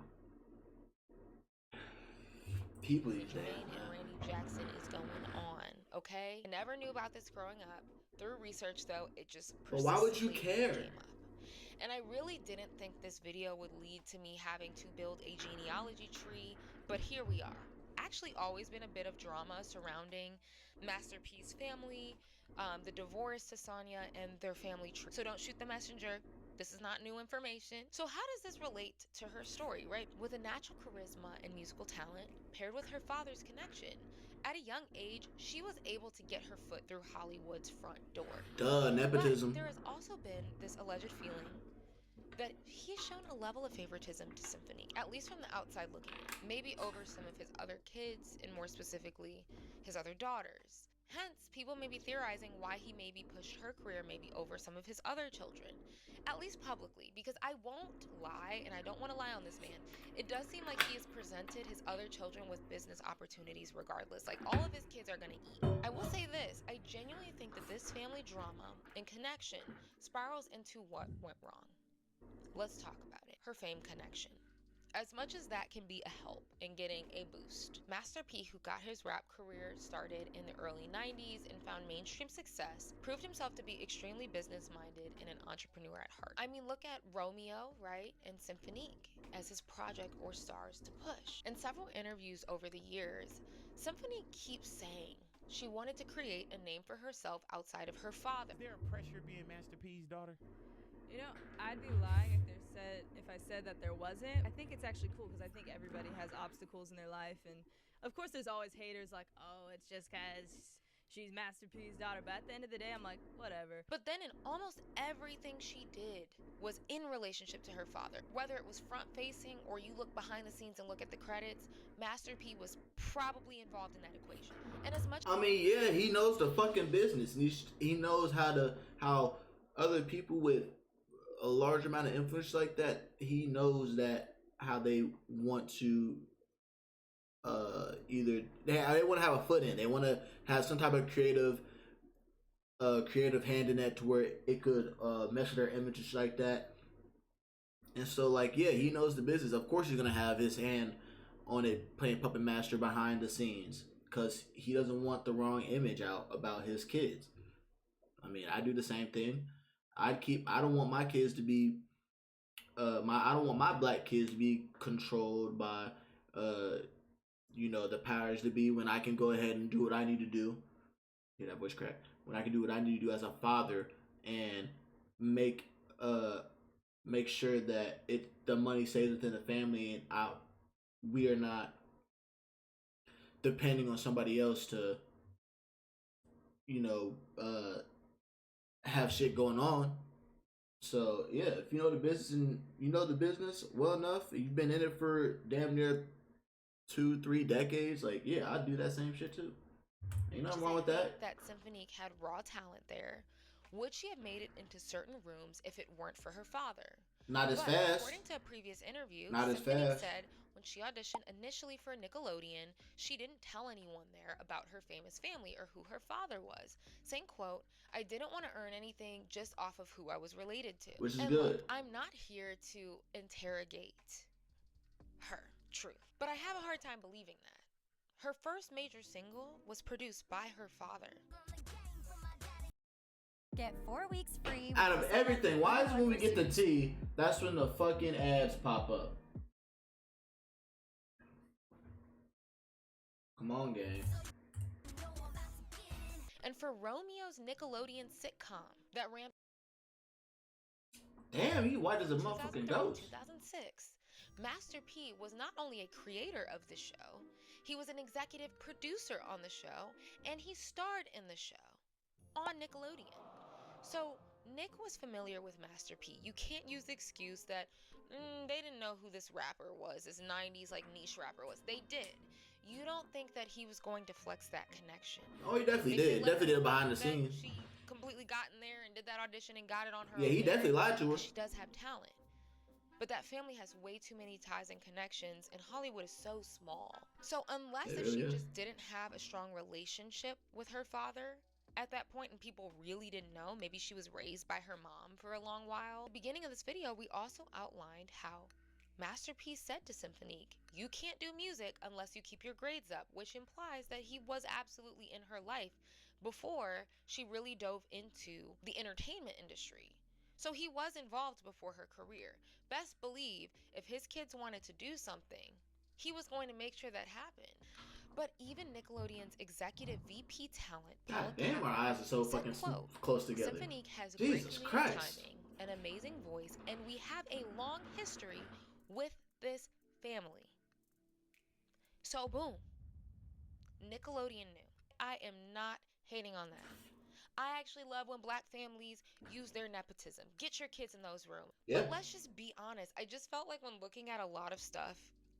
People these days, man. And Randy Jackson is going on, okay? I never knew about this growing up. Through research, though, it just But why would you care? Came up. And I really didn't think this video would lead to me having to build a genealogy tree, but here we are. Actually always been a bit of drama surrounding Master P's family, the divorce to Sonya, and their family tree. So don't shoot the messenger. This is not new information. So how does this relate to her story, right? With a natural charisma and musical talent, paired with her father's connection, at a young age, she was able to get her foot through Hollywood's front door. Duh, nepotism. But there has also been this alleged feeling that he's shown a level of favoritism to Cymphonique, at least from the outside looking in, maybe over some of his other kids, and more specifically, his other daughters. Hence, people may be theorizing why he maybe pushed her career maybe over some of his other children, at least publicly, because I won't lie, and I don't want to lie on this man. It does seem like he has presented his other children with business opportunities regardless. Like, all of his kids are going to eat. I will say this, I genuinely think that this family drama and connection spirals into what went wrong. Let's talk about it. Her fame connection. As much as that can be a help in getting a boost, Master P, who got his rap career started in the early 90s and found mainstream success, proved himself to be extremely business-minded and an entrepreneur at heart. I mean, look at Romeo, right, and Cymphonique as his project or stars to push. In several interviews over the years, Cymphonique keeps saying she wanted to create a name for herself outside of her father. Is there a pressure being Master P's daughter? You know, I'd be lying if I said that there wasn't. I think it's actually cool because I think everybody has obstacles in their life, and of course there's always haters like, oh, it's just because she's Master P's daughter, but at the end of the day, I'm like, whatever. But then in almost everything she did was in relationship to her father. Whether it was front-facing or you look behind the scenes and look at the credits, Master P was probably involved in that equation. And as much I mean, yeah, he knows the fucking business. And he knows how to how other people with a large amount of influence like that, he knows that how they want to either they want to have a foot in, they want to have some type of creative hand in that to where it could mess with their images like that. And so, like, yeah, he knows the business. Of course, he's gonna have his hand on it, playing puppet master behind the scenes, because he doesn't want the wrong image out about his kids. I mean, I do the same thing. I don't want my kids to be I don't want my black kids to be controlled by the powers to be, when I can go ahead and do what I need to do. Yeah, that voice crack. When I can do what I need to do as a father and make sure that the money stays within the family, and we are not depending on somebody else to have shit going on. So yeah, if you know the business and you know the business well enough, you've been in it for damn near 2-3 decades, like, yeah, I'd do that same shit too. Ain't nothing wrong with that. That Cymphonique had raw talent there. Would she have made it into certain rooms if it weren't for her father? Not as fast. According to a previous interview, Not as Cymphonique fast. said when she auditioned initially for Nickelodeon, she didn't tell anyone there about her famous family or who her father was, saying, quote, "I didn't want to earn anything just off of who I was related to." Which is and good. Look, I'm not here to interrogate her truth, but I have a hard time believing that. Her first major single was produced by her father. Get 4 weeks free. Out of everything, why is when we get the tea, that's when the fucking ads pop up? Come on, gang. And for Romeo's Nickelodeon sitcom that ran. Damn, he white as a motherfucking ghost. 2006. Master P was not only a creator of the show, he was an executive producer on the show, and he starred in the show on Nickelodeon. So Nick was familiar with Master P. You can't use the excuse that they didn't know who this rapper was, this 90s like niche rapper was. They did. You don't think that he was going to flex that connection? Oh, he definitely did. Definitely did behind the scenes. She completely got in there and did that audition and got it on her. Yeah, he definitely lied to her. She does have talent. But that family has way too many ties and connections, and Hollywood is so small. So unless if she just didn't have a strong relationship with her father at that point and people really didn't know, maybe she was raised by her mom for a long while. At the beginning of this video, we also outlined how Master P said to Cymphonique, "You can't do music unless you keep your grades up," which implies that he was absolutely in her life before she really dove into the entertainment industry. So he was involved before her career. Best believe if his kids wanted to do something, he was going to make sure that happened. But even Nickelodeon's executive VP talent, God damn, our eyes are so fucking close together. Cymphonique has Jesus great Christ. timing, an amazing voice, and we have a long history with this family. So boom, Nickelodeon knew. I am not hating on that. I actually love when black families use their nepotism. Get your kids in those rooms. Yeah. But let's just be honest. I just felt like when looking at a lot of stuff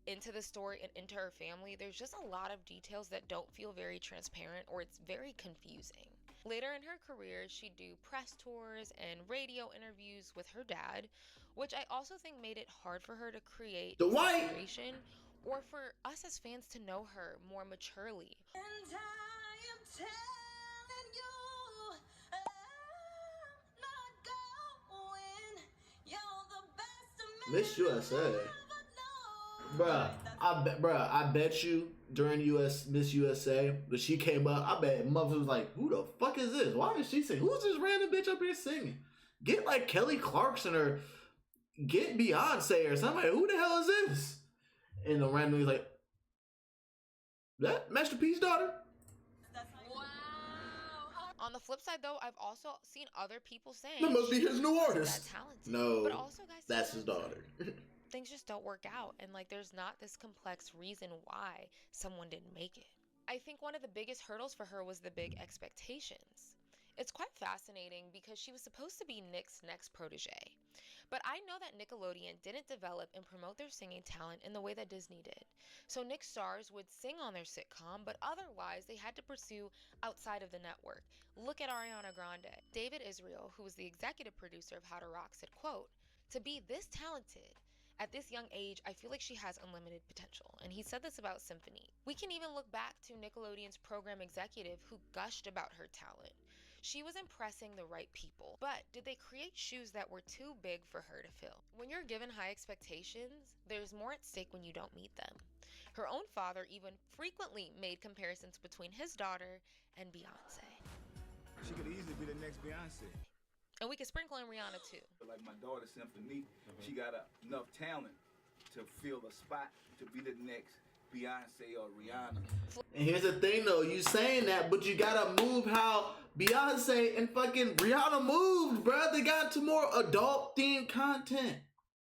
into the story and into her family, there's just a lot of details that don't feel very transparent, or it's very confusing. Later in her career, she'd do press tours and radio interviews with her dad, which I also think made it hard for her to create separation, or for us as fans to know her more maturely. And I am telling you, I'm not going. You're the best man Miss USA. I bet you during Miss USA, when she came up, I bet mother was like, "Who the fuck is this? Why is she singing? Who's this random bitch up here singing? Get like Kelly Clarkson or get Beyonce or something. Who the hell is this?" And the randomly like, "That Master P's daughter?" On the flip side, though, I've also seen other people saying that must be his new artist. That talented. No, but also, guys, that's his daughter. Things just don't work out, and like there's not this complex reason why someone didn't make it. I think one of the biggest hurdles for her was the big expectations. It's quite fascinating because she was supposed to be Nick's next protege, But I know that Nickelodeon didn't develop and promote their singing talent in the way that Disney did. So Nick stars would sing on their sitcom, but otherwise they had to pursue outside of the network. Look at Ariana Grande. David Israel, who was the executive producer of How to Rock, said, quote, "To be this talented at this young age, I feel like she has unlimited potential." And he said this about Cymphonique. We can even look back to Nickelodeon's program executive who gushed about her talent. She was impressing the right people, but did they create shoes that were too big for her to fill? When you're given high expectations, there's more at stake when you don't meet them. Her own father even frequently made comparisons between his daughter and Beyonce. She could easily be the next Beyonce. And we could sprinkle in Rihanna too. Like my daughter, Cymphonique, she got enough talent to fill a spot to be the next Beyonce or Rihanna. And here's the thing though, you saying that, but you gotta move how Beyonce and fucking Rihanna moved, bruh. They got to more adult themed content.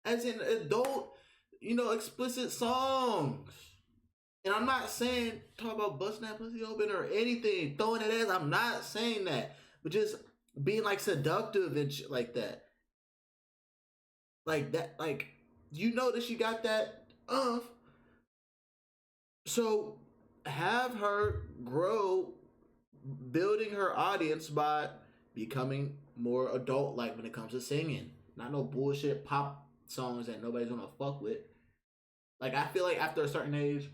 As in adult, explicit songs. And I'm not saying talk about busting that pussy open or anything, throwing it ass. I'm not saying that. But just being like seductive and shit like that. Like that, like, you know that she got that so have her grow, building her audience by becoming more adult-like when it comes to singing. Not no bullshit pop songs that nobody's gonna fuck with. Like, I feel like after a certain age,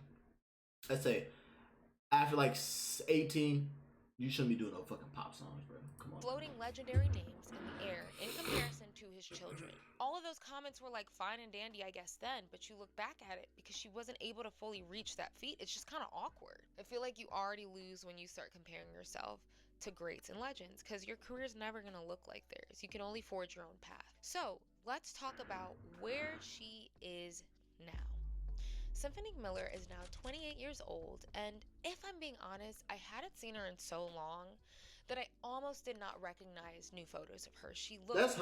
let's say after like 18, you shouldn't be doing no fucking pop songs, bro. Come on. Floating legendary names in the air in comparison to his children. All of those comments were like fine and dandy, I guess, then, but you look back at it because she wasn't able to fully reach that feat. It's just kind of awkward. I feel like you already lose when you start comparing yourself to greats and legends because your career's never going to look like theirs. You can only forge your own path. So let's talk about where she is now. Cymphonique Miller is now 28 years old, and if I'm being honest, I hadn't seen her in so long that I almost did not recognize new photos of her. She looked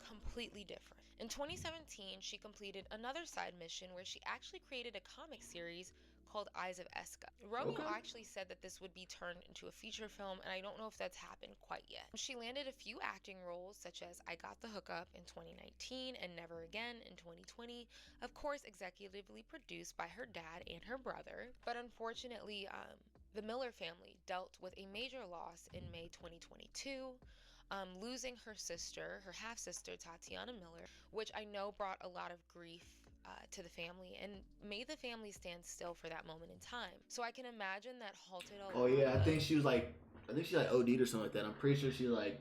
completely different. In 2017, she completed another side mission where she actually created a comic series called Eyes of Eska. Romeo actually said that this would be turned into a feature film, and I don't know if that's happened quite yet. She landed a few acting roles, such as I Got the Hookup in 2019 and Never Again in 2020, of course executively produced by her dad and her brother. But unfortunately, the Miller family dealt with a major loss in May 2022, losing her sister, her half-sister, Tatiana Miller, which I know brought a lot of grief to the family, and made the family stand still for that moment in time. So I can imagine that halted a lot. Oh yeah, I think she like OD'd or something like that. I'm pretty sure she like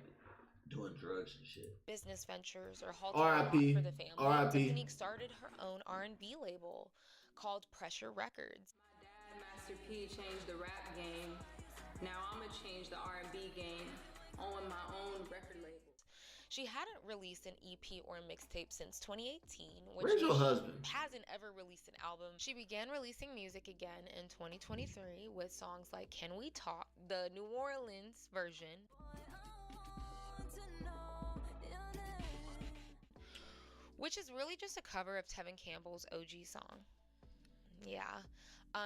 doing drugs and shit. Business ventures or halted a lot for the family. R.I.P. Cymphonique started her own R&B label called Pressure Records. My dad, Master P, changed the rap game. Now I'm gonna change the R&B game on my own record label. She hadn't released an EP or a mixtape since 2018, which Where's your husband? Hasn't ever released an album. She began releasing music again in 2023 with songs like Can We Talk, the New Orleans version, which is really just a cover of Tevin Campbell's OG song. Yeah.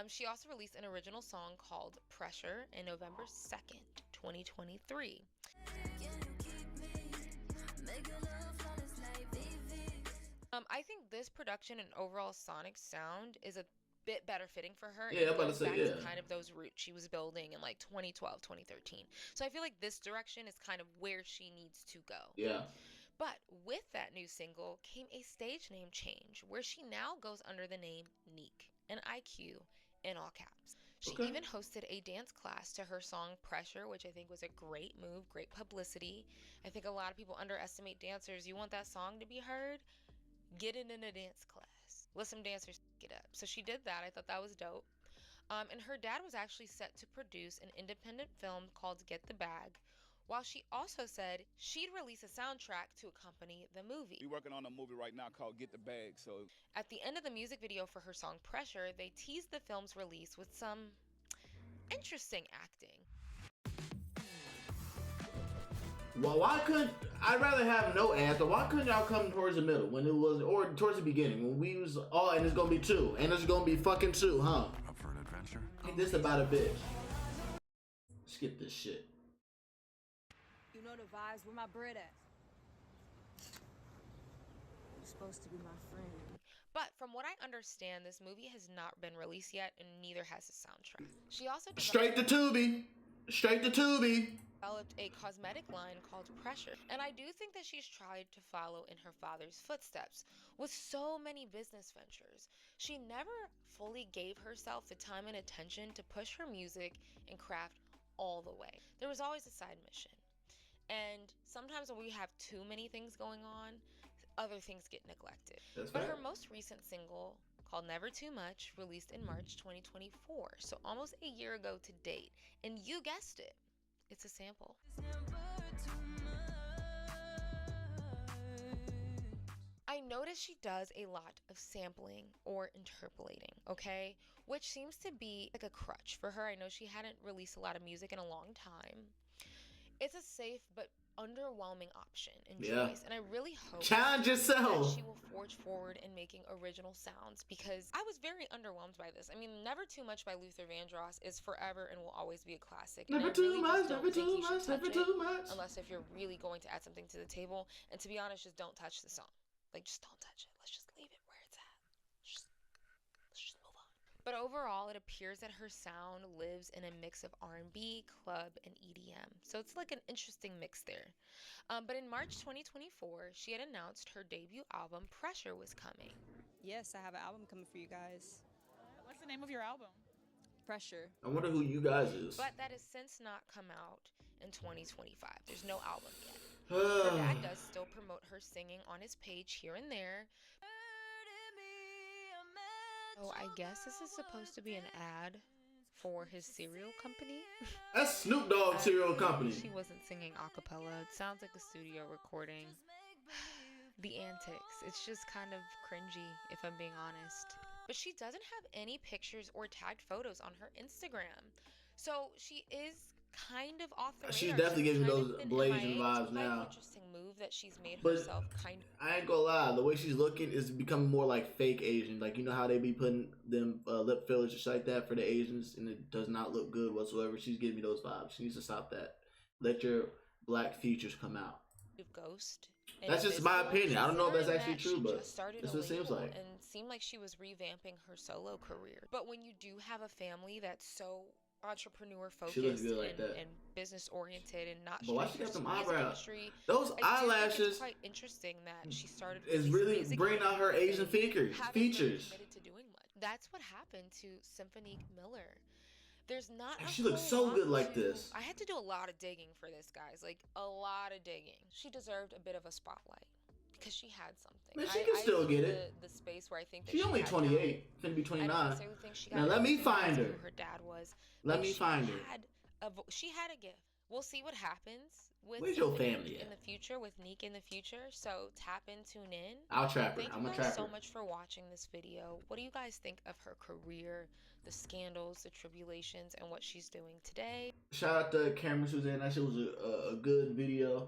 She also released an original song called Pressure in November 2nd, 2023. I think this production and overall sonic sound is a bit better fitting for her. Yeah, I'm about to say, yeah. Kind of those roots she was building in like 2012, 2013. So I feel like this direction is kind of where she needs to go. Yeah. But with that new single came a stage name change where she now goes under the name Nyk, and IQ in all caps. She even hosted a dance class to her song Pressure, which I think was a great move, great publicity. I think a lot of people underestimate dancers. You want that song to be heard? Get it in a dance class. Let some dancers get up. So she did that. I thought that was dope. And her dad was actually set to produce an independent film called Get the Bag, while she also said she'd release a soundtrack to accompany the movie. We're working on a movie right now called Get the Bag, so... At the end of the music video for her song Pressure, they teased the film's release with some interesting acting. Well, why couldn't... I'd rather have no ads, but why couldn't y'all come towards the middle when it was... Or towards the beginning when we was... Oh, and it's gonna be 2. And it's gonna be fucking 2, huh? Up for an adventure? Ain't this about a bitch? Skip this shit. You know the vibes, where my bread at? supposed to be my friend. But from what I understand, this movie has not been released yet, and neither has the soundtrack. She also Straight to Tubi. Straight to Tubi. developed a cosmetic line called Pressure, and I do think that she's tried to follow in her father's footsteps with so many business ventures. She never fully gave herself the time and attention to push her music and craft all the way. There was always a side mission. And sometimes when we have too many things going on, other things get neglected. That's But right. her most recent single, called Never Too Much, released in March 2024, so almost a year ago to date. And you guessed it, it's a sample. I notice she does a lot of sampling or interpolating, okay? Which seems to be like a crutch for her. I know she hadn't released a lot of music in a long time. It's a safe but underwhelming option and choice, and I really hope Challenge yourself. that she will forge forward in making original sounds, because I was very underwhelmed by this. I mean, Never Too Much by Luther Vandross is forever and will always be a classic. Never and I too really much, just don't never think too you should much, never touch too it much. unless if you're really going to add something to the table. And to be honest, just don't touch the song. Like, just don't touch it. Let's just leave it where it's at. Let's just move on. But overall, it appears that her sound lives in a mix of R&B, club, and EDM. So it's like an interesting mix there. But in March 2024, she had announced her debut album, Pressure, was coming. Yes, I have an album coming for you guys. What's the name of your album? Pressure. I wonder who you guys is. But that has since not come out in 2025. There's no album yet. Her dad does still promote her singing on his page here and there. Oh, I guess this is supposed to be an ad for his cereal company. That's Snoop Dogg's cereal company. She wasn't singing a cappella. It sounds like a studio recording. The antics. It's just kind of cringy, if I'm being honest. But she doesn't have any pictures or tagged photos on her Instagram. So she is kind of off the radar. She's definitely giving me those Blasian vibes It's now. an interesting move that she's made But herself kind of. I ain't gonna lie, the way she's looking is becoming more like fake Asian. Like, you know how they be putting them lip fillers and shit like that for the Asians, and it does not look good whatsoever. She's giving me those vibes. She needs to stop that. Let your black features come out. Ghost. That's just my opinion. I don't know if that's actually That true, she but just started that's a what it seems label like. and seemed like she was revamping her solo career. But when you do have a family that's so entrepreneur focused She looks good like that. and business oriented and not But why straight she got to them the music eyebrows? industry, Those I do think eyelashes it's quite interesting that she started is releasing really music bringing out her Asian and haven't really features. committed to doing much. That's what happened to Cymphonique Miller. There's not a She looks whole so good lot like to- this. I had to do a lot of digging for this, guys. Like, a lot of digging. She deserved a bit of a spotlight because she had something. Man, she can still get it. The space where I think that She's only had 28, talent. finna be I 29. don't necessarily think she got Now let me everything find because her. of who her dad was. Let but me she find her. had she had a gift. We'll see what happens with Where's your Cymphonique family in at? the future, with Nykel in the future. So tap in, tune in. I'll trap her. Thank I'm you gonna guys trap so her. much for watching this video. What do you guys think of her career, the scandals, the tribulations, and what she's doing today? Shout out to Cameron Suzanne. That shit was a good video.